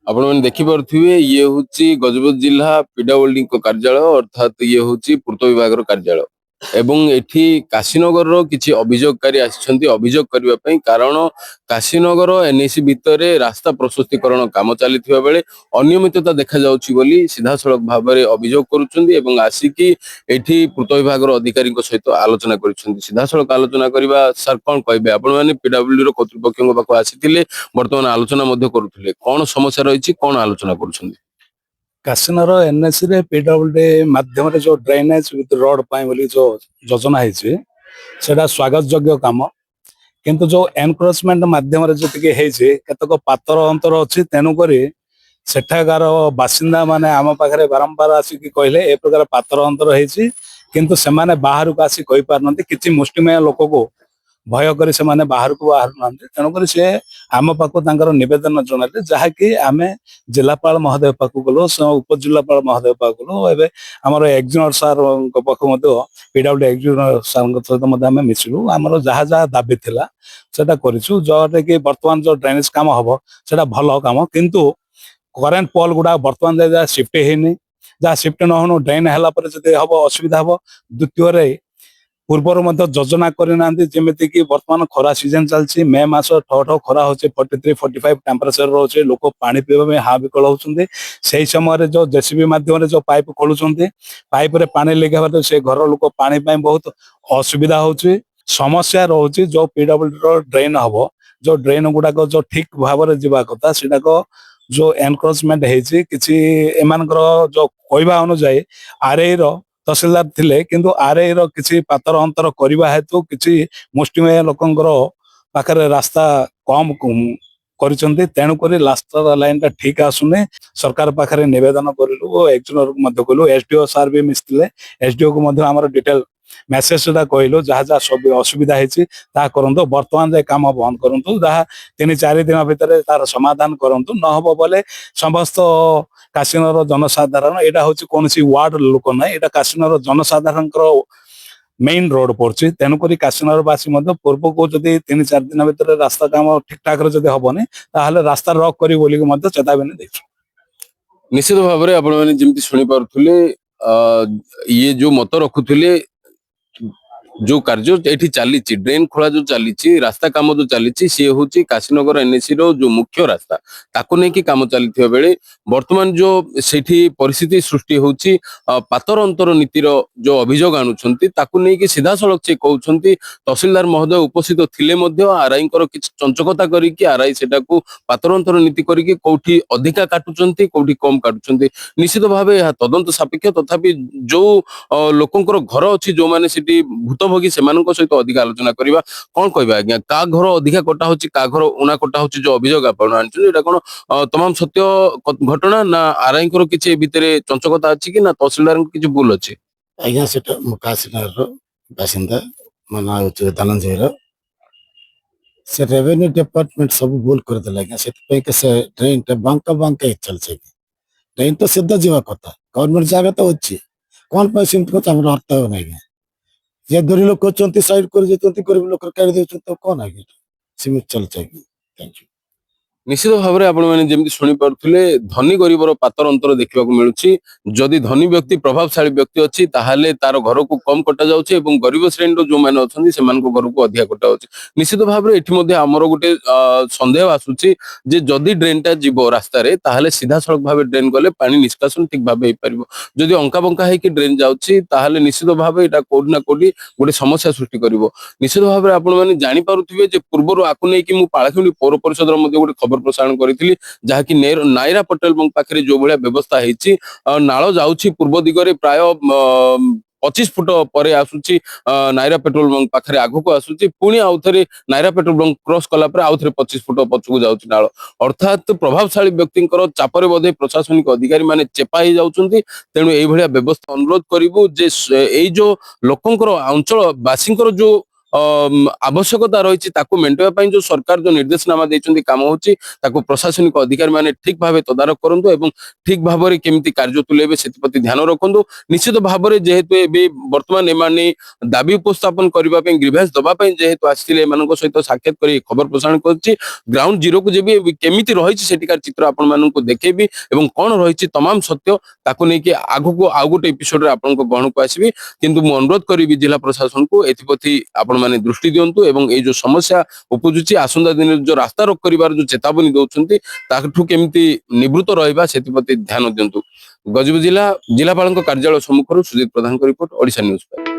आपण मैंने देखी पारे ये हूँ गजपति जिला पीडब्ल्यूडी कार्यालय अर्थात ये हूँ पूर्त विभाग कार्यालय एवं एठी काशीनगर किसी अभियोगकारी अभियोग करने कारण काशीनगर एनएसी भितर रास्ता प्रशस्तीकरण काम चली बेले अनियमितता देखा जाऊँगी सीधा सड़क भाव में अभियोग करुँच आसिकी एठी पूर्त विभाग अधिकारी सहित आलोचना कर सीधा सड़क आलोचना करने सार कौन कहे आपण पीडब्ल्यूडी कर्तृपक्ष पाक आसी बर्तमान आलोचना करुले कौन समस्या रही कौन आलोचना कर काशीनगर एनएसी रे पीडब्ल्यूडी माध्यम जो ड्रेनेज विथ रोड बोली जो योजना है सेटा स्वागत योग्य काम किंतु जो एनक्रोचमेंट माध्यम केतक पातर अंतर अच्छी तेणुक सेठाकार बासिंदा माने आम पाखे बारंबार आसिक कहले ए प्रकार पातर अंतर है किंतु से बाहर को आसिक कही पारना कि मुष्टिमेय लोक को भय कर बाहर को बाहर ना तेणुक सी आम पाक नवेदन जन जहाँकि आम जिलापाल महोदय पाक गलु उपजिलापाल महोदय पाक गलु एवं आम एक्जिनर सार पाख पीडब्ल्यूडी एक्जिनर सार सहित मिसिलु आमर जहाँ जहाँ दाबी थिला सेटा करिछु जोटे कि वर्तमान जो ड्रेनेज काम हम सेटा भल काम किंतु करेन्ट पोल गुड़ा वर्तमान जाए जहाँ शिफ्ट होनी जहाँ शिफ्ट न हो ड्रेन है हम असुविधा हम द्वितीय पूर्वर योजना करना जमीती कि बर्तमान खरा सीजन चलती मे मास ठो ठो खरा हो 43-45 टेम्परेचर रोचे लोक पानी पीवा हाँ विकल होती से समय जो जेसीबी माध्यम जो पाइप खोलुंट पाइप रे पानी लेके से घर लोक पानी बहुत असुविधा होची समस्या रोचे जो पीडब्ल्यूडी ड्रेन हम जो ड्रेन गुड़ाक जो ठीक भाव में जावा कथा सीटाक जो एनक्रोचमेंट होती एमानकर जो कहवा अनुजाई आरआई तहसीलदार थिले किंतु आरआई किसी पातर अंतर करने हेतु किसी मुष्टिमेय लोकंर पाखे रास्ता कम करिसेंती तेणुक रास्ता लाइन टा ठीक आसुने सरकार पाखे नवेदन कलु एक्जिनर कहलु एसडीओ सार भी मिसते एसडीओ को आम डिटेल मेसेज कहलु जहाँ जहाँ सब असुविधा है करंतु वर्तमान जाए काम बंद करूँ जहाँ 3-4 दिन भितर तार समाधान करूँ न हम बोले समस्त काशीनगर जनसाधारण यहाँ हूँ कौन वार्ड लोक ना यहाँ काशीनगर जनसाधारण मेन रोड पड़ी तेणुक काशीनगरवासी पूर्व को जब 3-4 दिन भितर रास्ता काम ठीक ठाक हेनी रास्ता रक कर चेतावनी दे निश्चित भाव में आपने शुणी पारे ये जो मत रखुले जो कार्य ये चली ड्रेन खोला जो चली रास्ता काम जो चली सी हूँ काशीनगर एनएसी रो जो मुख्य रास्ता ताको नहीं काम चली बेले वर्तमान जो सेठी परिस्थिति सृष्टि होची पातर अंतर नीतिर जो अभियोग आणुछंती ताको नहीं सीधा सड़क से कहउछंती तहसीलदार महोदय उपस्थित थिले मध्य आरआई चंचकता करिकी आरआई सेटा को पातर अंतर नीति करिकी कोठी अधिका काटुछंती कोठी कम काटुछंती निश्चित भाव यह तदंत सापेक्ष तथापि जो लोकंकर घर अच्छी जो माने सेठी भूतभोगी सेमानक सहित अधिक आलोचना करवा कौन कहबा आज्ञा का घर अधिका कटा होची का घर उना कटा होची जो अभियोग आपण आनछन एटा कोन तमाम सत्य घटना ना आरआई किसी भितर चंचकता अच्छी कि ना तहसीलदार किसी भूल अच्छी आज्ञा सेटा काशीनगर बासिंदा मना होची धनंजय से रेवेन्यू डिपार्टमेंट सब भूल कर देला आज्ञा से ट्रेन टे बांका चल से ट्रेन तो सीधा जीवा कथा गवर्नमेंट जगह तो अच्छी कौन पे सिंत को हमर अर्थ हो नहीं ये गरीब लोग कहते साइड कर जेतंती गरीब लोग कर दे तो कौन है सीमित चल चाहिए थैंक यू निश्चित भाव में आपने शुणी पारे धनी गरीबर पातर अंतर देखा मिलूँ जदि धनी व्यक्ति प्रभावशाली व्यक्ति अच्छी ताहले तार घर को कम कटा जाउछि एवं गरीब श्रेणी जो मैंने अच्छा से घर को अधिक कटा जाउछि निश्चित भाव में ये आमर गोटे सन्देह आसूची जे जदि ड्रेनटा जीव रास्तार ताहले सीधा सड़क भाव ड्रेन गले पानी निष्कासन ठीक भाव हो पार जदि अंका बंका होकर ड्रेन जाउछि ताहले निश्चित भाव यहाँ कोठी ना कोठी गोटे समस्या सृष्टि कर निश्चित भाव में आपने जानीपारे पूर्व आपको नहीं पालाखिंडी पौर परिषद गोटे खबर प्रसारण करी जहाँकि नायरा पटेल पाखे जो भाया व्यवस्था होती नाल जाऊँगी पूर्व दिगरे प्राय 25 फुट पर आसूची नायरा पेट्रोल पंप पाखे आग को आसूची पुणी आउ थे नायरा पेट्रोल पंप क्रॉस कला आउ थे 25 फुट पछकू जाऊँगी नाल अर्थात प्रभावशाली व्यक्ति चापर बोधे प्रशासनिक अधिकारी माने चेपा ही जाउछंती तेणु ये व्यवस्था अनुरोध करूँ जे जो लोकंकर अंचल बासी जो ଆବଶ୍ୟକତା ରହିଛି ତାକୁ ମେଣ୍ଟାଇବା ପାଇଁ ଯୋଉ ସରକାର ଯୋଉ ନିର୍ଦ୍ଦେଶନାମା ଦେଇଛନ୍ତି କାମ ହଉଛି ତାକୁ ପ୍ରଶାସନିକ ଅଧିକାରୀ ମାନେ ଠିକ ଭାବେ ତଦାରଖ କରନ୍ତୁ ଏବଂ ଠିକ ଭାବରେ କେମିତି କାର୍ଯ୍ୟ ତୁଲେଇବେ ସେଥିପ୍ରତି ଧ୍ୟାନ ରଖନ୍ତୁ। ନିଶ୍ଚିତ ଭାବରେ ଯେହେତୁ ଏବେ ବର୍ତ୍ତମାନ ଏମାନେ ଦାବି ଉପସ୍ଥାପନ କରିବା ପାଇଁ ଗ୍ରିଭାନ୍ସ ଦେବା ପାଇଁ ଯେହେତୁ ଆସିଥିଲେ ଏମାନଙ୍କ ସହିତ ସାକ୍ଷାତ କରି ଖବର ପ୍ରସାରଣ କରୁଛି ଗ୍ରାଉଣ୍ଡ ଜିରୋକୁ ଯିବି କେମିତି ରହିଛି ସେଠିକାର ଚିତ୍ର ଆପଣମାନଙ୍କୁ ଦେଖେଇବି ଏବଂ କଣ ରହିଛି ତମାମ ସତ୍ୟ ତାକୁ ନେଇକି ଆଗକୁ ଆଉ ଗୋଟେ ଏପିସୋଡରେ ଆପଣଙ୍କ ଗହଣକୁ ଆସିବି। କିନ୍ତୁ ମୁଁ ଅନୁରୋଧ କରିବି ଜିଲ୍ଲା ପ୍ରଶାସନକୁ ଏଥିପ୍ରତି ଆପଣମାନେ ଦୃଷ୍ଟି ଦିଅନ୍ତୁ ଏବଂ ଏଇ ଯୋଉ ସମସ୍ୟା ଉପୁଜୁଛି ଆସନ୍ତା ଦିନରେ ଯୋଉ ରାସ୍ତା ରୋକ କରିବାର ଯୋଉ ଚେତାବନୀ ଦଉଛନ୍ତି ତାଠୁ କେମିତି ନିବୃତ୍ତ ରହିବା ସେଥିପ୍ରତି ଧ୍ୟାନ ଦିଅନ୍ତୁ। ଗଜପତି ଜିଲ୍ଲାପାଳଙ୍କ କାର୍ଯ୍ୟାଳୟ ସମ୍ମୁଖରୁ ସୁଜିତ ପ୍ରଧାନଙ୍କ ରିପୋର୍ଟ ଓଡ଼ିଶା ନ୍ୟୁଜ।